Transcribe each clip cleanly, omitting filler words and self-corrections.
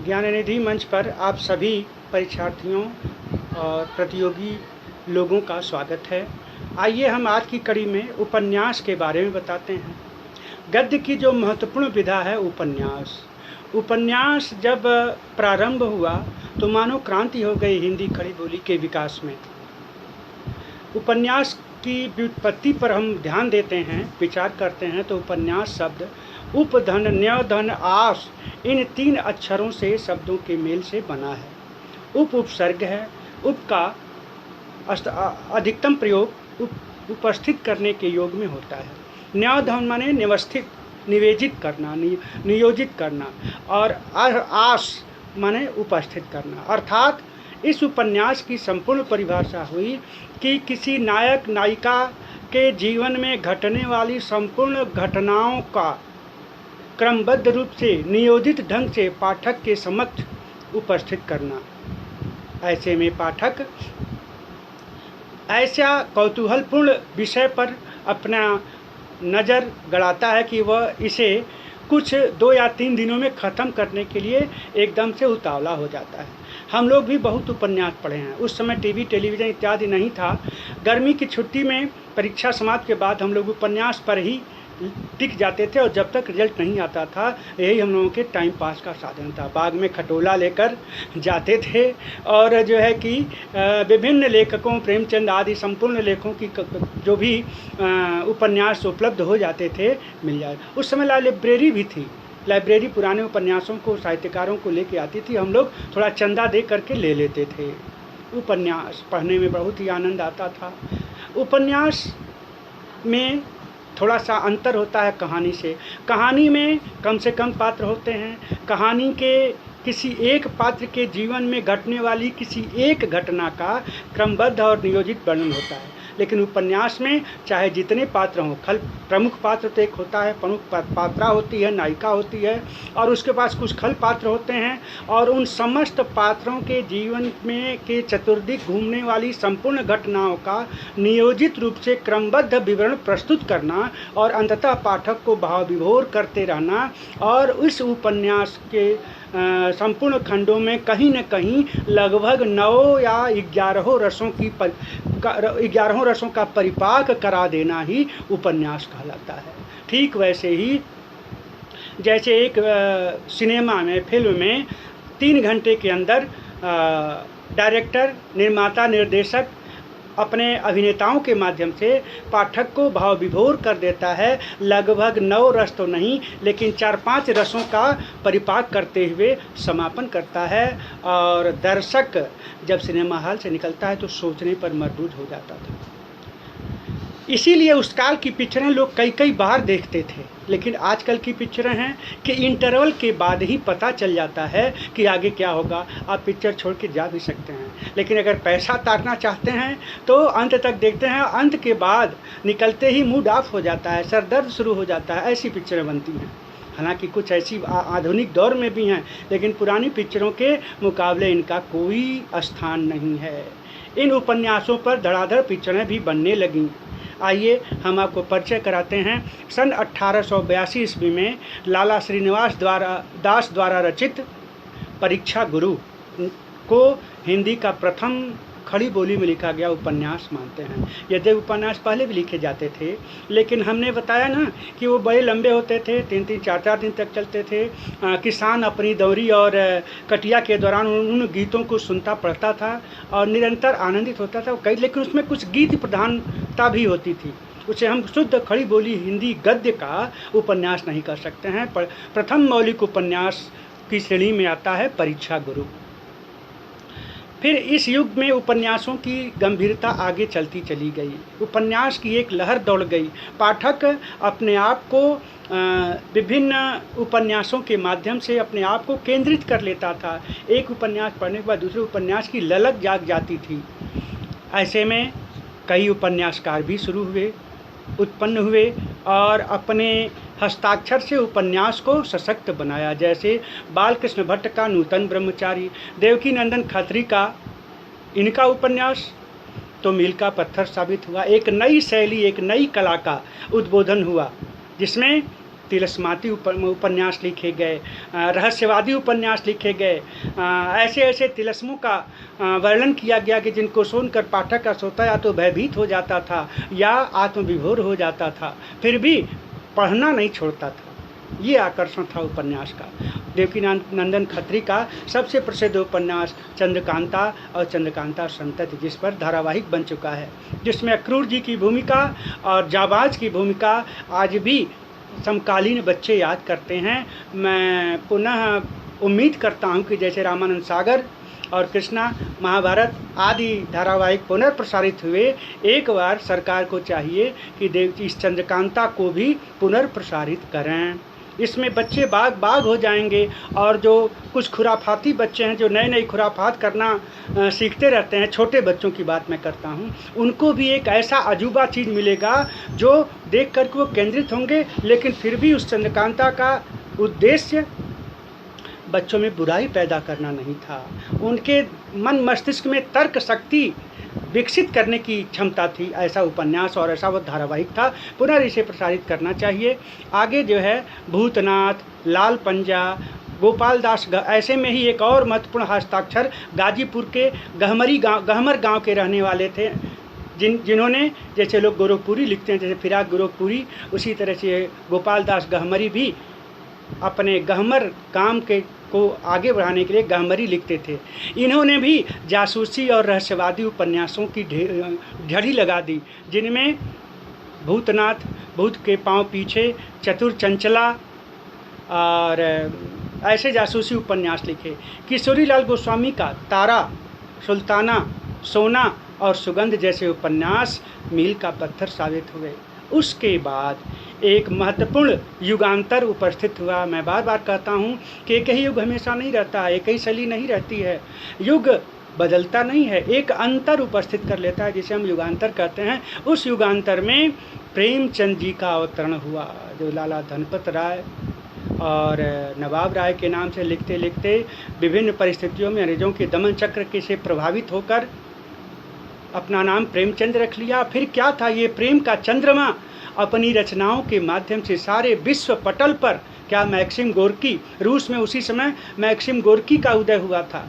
ज्ञाननिधि मंच पर आप सभी परीक्षार्थियों और प्रतियोगी लोगों का स्वागत है। आइए हम आज की कड़ी में उपन्यास के बारे में बताते हैं। गद्य की जो महत्वपूर्ण विधा है उपन्यास। उपन्यास जब प्रारंभ हुआ तो मानो क्रांति हो गई हिंदी खड़ी बोली के विकास में। उपन्यास की व्युत्पत्ति पर हम ध्यान देते हैं, विचार करते हैं तो उपन्यास शब्द उपधन न्यधन आस इन 3 अक्षरों से शब्दों के मेल से बना है। उपसर्ग है। उप का अधिकतम प्रयोग उपस्थित करने के योग में होता है। न्यधन माने निवस्थित, निवेदित करना, नियोजित करना, और आस माने उपस्थित करना। अर्थात इस उपन्यास की संपूर्ण परिभाषा हुई कि किसी नायक नायिका के जीवन में घटने वाली संपूर्ण घटनाओं का क्रमबद्ध रूप से नियोजित ढंग से पाठक के समक्ष उपस्थित करना। ऐसे में पाठक ऐसा कौतूहलपूर्ण विषय पर अपना नज़र गड़ाता है कि वह इसे कुछ 2 या 3 दिनों में ख़त्म करने के लिए एकदम से उतावला हो जाता है। हम लोग भी बहुत उपन्यास पढ़े हैं। उस समय टीवी, टेलीविज़न इत्यादि नहीं था। गर्मी की छुट्टी में परीक्षा समाप्त के बाद हम लोग उपन्यास पर ही टिक जाते थे और जब तक रिजल्ट नहीं आता था यही हम लोगों के टाइम पास का साधन था। बाग में खटोला लेकर जाते थे और जो है कि विभिन्न लेखकों, प्रेमचंद आदि संपूर्ण लेखकों की जो भी उपन्यास उपलब्ध हो जाते थे मिल जाए। उस समय लाइब्रेरी भी थी। लाइब्रेरी पुराने उपन्यासों को, साहित्यकारों को लेके आती थी। हम लोग थोड़ा चंदा दे करके ले लेते थे। उपन्यास पढ़ने में बहुत ही आनंद आता था। उपन्यास में थोड़ा सा अंतर होता है कहानी से। कहानी में कम से कम पात्र होते हैं। कहानी के किसी एक पात्र के जीवन में घटने वाली किसी एक घटना का क्रमबद्ध और नियोजित वर्णन होता है। लेकिन उपन्यास में चाहे जितने पात्र हों, प्रमुख पात्र तो एक होता है, प्रमुख पात्रा होती है, नायिका होती है, और उसके पास कुछ खल पात्र होते हैं, और उन समस्त पात्रों के जीवन में के चतुर्दिक घूमने वाली संपूर्ण घटनाओं का नियोजित रूप से क्रमबद्ध विवरण प्रस्तुत करना और अंततः पाठक को भाव विभोर करते रहना। और उस उपन्यास के संपूर्ण खंडों में कहीं न कहीं लगभग 9 या 11 रसों का परिपाक करा देना ही उपन्यास कहलाता है। ठीक वैसे ही जैसे एक सिनेमा में, फिल्म में 3 घंटे के अंदर डायरेक्टर, निर्माता, निर्देशक अपने अभिनेताओं के माध्यम से पाठक को भाव विभोर कर देता है। लगभग 9 रस तो नहीं लेकिन 4-5 रसों का परिपाक करते हुए समापन करता है। और दर्शक जब सिनेमा हॉल से निकलता है तो सोचने पर मजबूर हो जाता था। इसीलिए उस काल की पिक्चरें लोग कई बार देखते थे। लेकिन आजकल की पिक्चरें हैं कि इंटरवल के बाद ही पता चल जाता है कि आगे क्या होगा। आप पिक्चर छोड़ के जा भी सकते हैं, लेकिन अगर पैसा तारना चाहते हैं तो अंत तक देखते हैं। अंत के बाद निकलते ही मूड ऑफ हो जाता है, सर दर्द शुरू हो जाता है। ऐसी पिक्चरें बनती हैं। हालांकि कुछ ऐसी आधुनिक दौर में भी हैं, लेकिन पुरानी पिक्चरों के मुकाबले इनका कोई स्थान नहीं है। इन उपन्यासों पर धड़ाधड़ पिक्चरें भी बनने लगीं। आइए हम आपको परिचय कराते हैं। सन 1882 ईस्वी में लाला श्रीनिवास दास द्वारा रचित परीक्षा गुरु को हिंदी का प्रथम खड़ी बोली में लिखा गया उपन्यास मानते हैं। यद्यपि उपन्यास पहले भी लिखे जाते थे, लेकिन हमने बताया ना कि वो बड़े लंबे होते थे, 3-3, 4-4 दिन तक चलते थे। किसान अपनी दौरी और कटिया के दौरान उन गीतों को सुनता पढ़ता था और निरंतर आनंदित होता था कई। लेकिन उसमें कुछ गीत प्रधानता भी होती थी। उसे हम शुद्ध खड़ी बोली हिंदी गद्य का उपन्यास नहीं कर सकते हैं। प्रथम मौलिक उपन्यास की श्रेणी में आता है परीक्षा गुरु। फिर इस युग में उपन्यासों की गंभीरता आगे चलती चली गई। उपन्यास की एक लहर दौड़ गई। पाठक अपने आप को विभिन्न उपन्यासों के माध्यम से अपने आप को केंद्रित कर लेता था। एक उपन्यास पढ़ने के बाद दूसरे उपन्यास की ललक जाग जाती थी। ऐसे में कई उपन्यासकार भी उत्पन्न हुए और अपने हस्ताक्षर से उपन्यास को सशक्त बनाया। जैसे बालकृष्ण भट्ट का नूतन ब्रह्मचारी, देवकी नंदन खत्री का इनका उपन्यास तो मील का पत्थर साबित हुआ। एक नई शैली, एक नई कला का उद्बोधन हुआ, जिसमें तिलस्माती उपन्यास लिखे गए, रहस्यवादी उपन्यास लिखे गए। ऐसे ऐसे तिलस्मों का वर्णन किया गया कि जिनको सुनकर पाठक का श्रोता या तो भयभीत हो जाता था या आत्मविभोर हो जाता था, फिर भी पढ़ना नहीं छोड़ता था। ये आकर्षण था उपन्यास का। देवकीनंदन खत्री का सबसे प्रसिद्ध उपन्यास चंद्रकांता और चंद्रकांता संतति, जिस पर धारावाहिक बन चुका है, जिसमें अक्रूर जी की भूमिका और जाबाज की भूमिका आज भी समकालीन बच्चे याद करते हैं। मैं पुनः उम्मीद करता हूं कि जैसे रामानंद सागर और कृष्णा, महाभारत आदि धारावाहिक पुनर्प्रसारित हुए, एक बार सरकार को चाहिए कि इस चंद्रकांता को भी पुनर्प्रसारित करें। इसमें बच्चे बाग बाग हो जाएंगे, और जो कुछ खुराफाती बच्चे हैं जो नए नए खुराफात करना सीखते रहते हैं, छोटे बच्चों की बात मैं करता हूं, उनको भी एक ऐसा अजूबा चीज़ मिलेगा जो देख कर के वो केंद्रित होंगे। लेकिन फिर भी उस चंद्रकांता का उद्देश्य बच्चों में बुराई पैदा करना नहीं था, उनके मन मस्तिष्क में तर्क शक्ति विकसित करने की क्षमता थी। ऐसा उपन्यास और ऐसा वो धारावाहिक था। पुनः इसे प्रसारित करना चाहिए। आगे जो है भूतनाथ, लाल पंजा, गोपाल दास, ऐसे में ही एक और महत्वपूर्ण हस्ताक्षर गाजीपुर के गहमर गांव के रहने वाले थे, जिन्होंने, जैसे लोग गोरखपुरी लिखते हैं, जैसे फिराक गोरखपुरी, उसी तरह से गोपाल दास गहमरी भी अपने गहमर काम को आगे बढ़ाने के लिए गहमरी लिखते थे। इन्होंने भी जासूसी और रहस्यवादी उपन्यासों की झड़ी लगा दी, जिनमें भूतनाथ, भूत के पांव पीछे, चतुर चंचला और ऐसे जासूसी उपन्यास लिखे। किशोरी लाल गोस्वामी का तारा, सुल्ताना, सोना और सुगंध जैसे उपन्यास मील का पत्थर साबित हुए। उसके बाद एक महत्वपूर्ण युगांतर उपस्थित हुआ। मैं बार बार कहता हूँ कि एक ही युग हमेशा नहीं रहता है, एक ही शैली नहीं रहती है, युग बदलता नहीं है, एक अंतर उपस्थित कर लेता है जिसे हम युगांतर कहते हैं। उस युगांतर में प्रेमचंद जी का अवतरण हुआ, जो लाला धनपत राय और नवाब राय के नाम से लिखते लिखते विभिन्न परिस्थितियों में अंग्रेजों के दमन चक्र के से प्रभावित होकर अपना नाम प्रेमचंद रख लिया। फिर क्या था, ये प्रेम का चंद्रमा अपनी रचनाओं के माध्यम से सारे विश्व पटल पर, क्या मैक्सिम गोर्की, रूस में उसी समय मैक्सिम गोर्की का उदय हुआ था।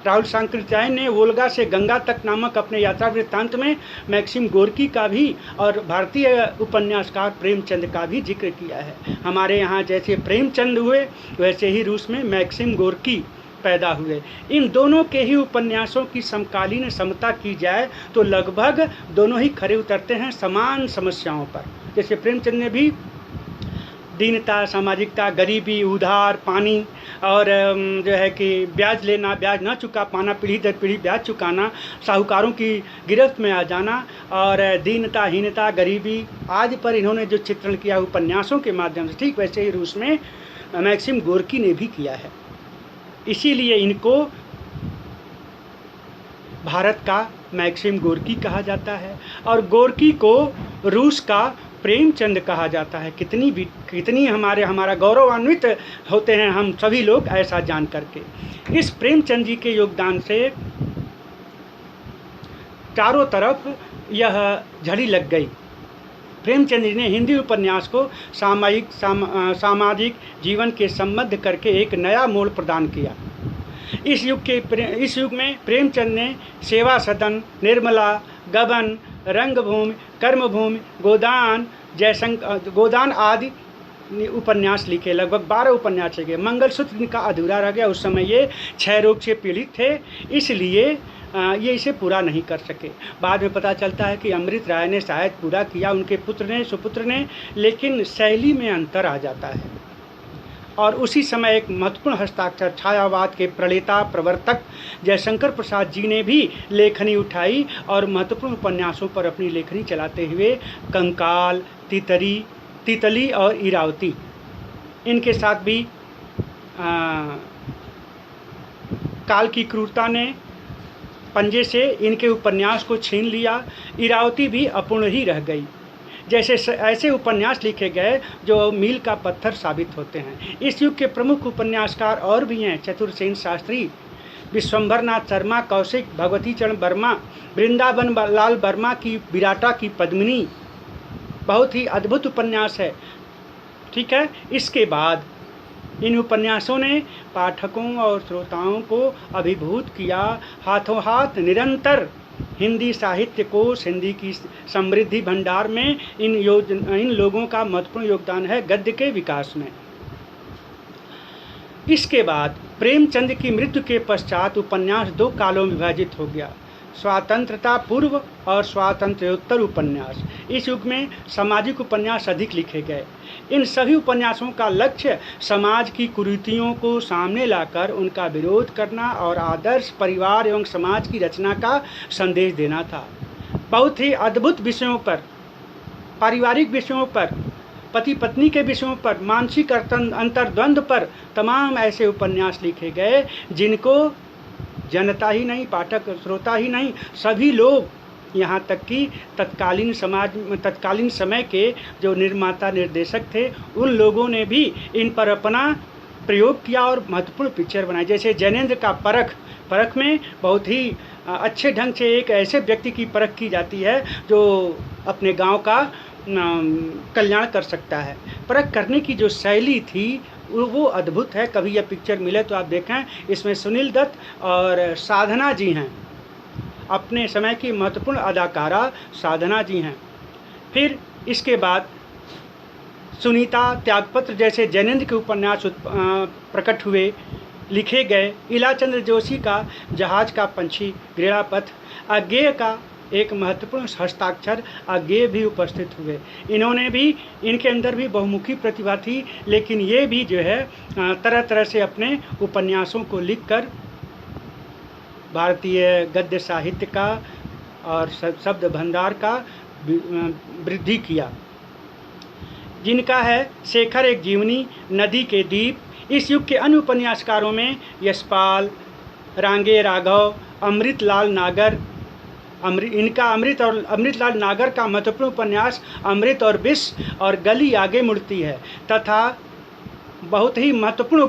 राहुल सांकृत्यायन ने वोल्गा से गंगा तक नामक अपने यात्रा वृत्तांत में मैक्सिम गोर्की का भी और भारतीय उपन्यासकार प्रेमचंद का भी जिक्र किया है। हमारे यहाँ जैसे प्रेमचंद हुए, वैसे ही रूस में मैक्सिम गोर्की पैदा हुए। इन दोनों के ही उपन्यासों की समकालीन समता की जाए तो लगभग दोनों ही खरे उतरते हैं समान समस्याओं पर। जैसे प्रेमचंद ने भी दीनता, सामाजिकता, गरीबी, उधार, पानी और जो है कि ब्याज लेना, ब्याज न चुका पाना, पीढ़ी दर पीढ़ी ब्याज चुकाना, साहूकारों की गिरफ्त में आ जाना और दीनता, हीनता, गरीबी आदि पर इन्होंने जो चित्रण किया उपन्यासों के माध्यम से, ठीक वैसे ही रूस में मैक्सिम गोर्की ने भी किया है। इसीलिए इनको भारत का मैक्सिम गोर्की कहा जाता है और गोर्की को रूस का प्रेमचंद कहा जाता है। कितनी हमारा गौरवान्वित होते हैं हम सभी लोग ऐसा जान करके। इस प्रेमचंद जी के योगदान से चारों तरफ यह झड़ी लग गई। प्रेमचंद जी ने हिंदी उपन्यास को सामाजिक जीवन के संबद्ध करके एक नया मोड़ प्रदान किया। इस युग में प्रेमचंद ने सेवा सदन, निर्मला, गबन, रंगभूमि, कर्मभूमि, गोदान आदि उपन्यास लिखे। लगभग 12 उपन्यास लिखे। मंगलसूत्र इनका अधूरा रह गया। उस समय ये क्षय रोग से पीड़ित थे, इसलिए ये इसे पूरा नहीं कर सके। बाद में पता चलता है कि अमृत राय ने शायद पूरा किया, उनके सुपुत्र ने, लेकिन शैली में अंतर आ जाता है। और उसी समय एक महत्वपूर्ण हस्ताक्षर छायावाद के प्रणेता प्रवर्तक जयशंकर प्रसाद जी ने भी लेखनी उठाई और महत्वपूर्ण उपन्यासों पर अपनी लेखनी चलाते हुए कंकाल, तितली और इरावती, इनके साथ भी काल की क्रूरता ने पंजे से इनके उपन्यास को छीन लिया। इरावती भी अपूर्ण ही रह गई। जैसे ऐसे उपन्यास लिखे गए जो मील का पत्थर साबित होते हैं। इस युग के प्रमुख उपन्यासकार और भी हैं। चतुरसेन शास्त्री, विश्वंभरनाथ शर्मा, कौशिक, भगवती चरण वर्मा, वृंदावन लाल वर्मा की विराटा की पद्मिनी बहुत ही अद्भुत उपन्यास है। ठीक है। इसके बाद इन उपन्यासों ने पाठकों और श्रोताओं को अभिभूत किया। हाथों हाथ निरंतर हिंदी साहित्य कोश, हिंदी की समृद्धि भंडार में इन लोगों का महत्वपूर्ण योगदान है गद्य के विकास में। इसके बाद प्रेमचंद की मृत्यु के पश्चात उपन्यास दो कालों में विभाजित हो गया, स्वातंत्रता पूर्व और स्वातंत्र्योत्तर उपन्यास। इस युग में सामाजिक उपन्यास अधिक लिखे गए। इन सभी उपन्यासों का लक्ष्य समाज की कुरीतियों को सामने लाकर उनका विरोध करना और आदर्श परिवार एवं समाज की रचना का संदेश देना था। बहुत ही अद्भुत विषयों पर, पारिवारिक विषयों पर, पति पत्नी के विषयों पर, मानसिक अंतर्द्वंद पर तमाम ऐसे उपन्यास लिखे गए जिनको जनता ही नहीं, पाठक श्रोता ही नहीं, सभी लोग, यहाँ तक कि तत्कालीन समय के जो निर्माता निर्देशक थे उन लोगों ने भी इन पर अपना प्रयोग किया और महत्वपूर्ण पिक्चर बनाई। जैसे जैनेंद्र का परख में बहुत ही अच्छे ढंग से एक ऐसे व्यक्ति की परख की जाती है जो अपने गांव का कल्याण कर सकता है। परख करने की जो शैली थी वो अद्भुत है। कभी यह पिक्चर मिले तो आप देखें। इसमें सुनील दत्त और साधना जी हैं, अपने समय की महत्वपूर्ण अदाकारा साधना जी हैं। फिर इसके बाद सुनीता, त्यागपत्र जैसे जैनेंद्र के उपन्यास प्रकट हुए, लिखे गए। इलाचंद्र जोशी का जहाज का पंछी, गृहपथ, अज्ञेय का एक महत्वपूर्ण हस्ताक्षर अज्ञेय भी उपस्थित हुए। इन्होंने भी, इनके अंदर भी बहुमुखी प्रतिभा थी, लेकिन ये भी जो है तरह तरह से अपने उपन्यासों को लिखकर भारतीय गद्य साहित्य का और शब्द भंडार का वृद्धि किया। जिनका है शेखर एक जीवनी, नदी के दीप। इस युग के अन्य उपन्यासकारों में यशपाल, रांगे राघव, अमृतलाल नागर, अमृतलाल नागर का महत्वपूर्ण उपन्यास अमृत और विष और गली आगे मुड़ती है तथा बहुत ही महत्वपूर्ण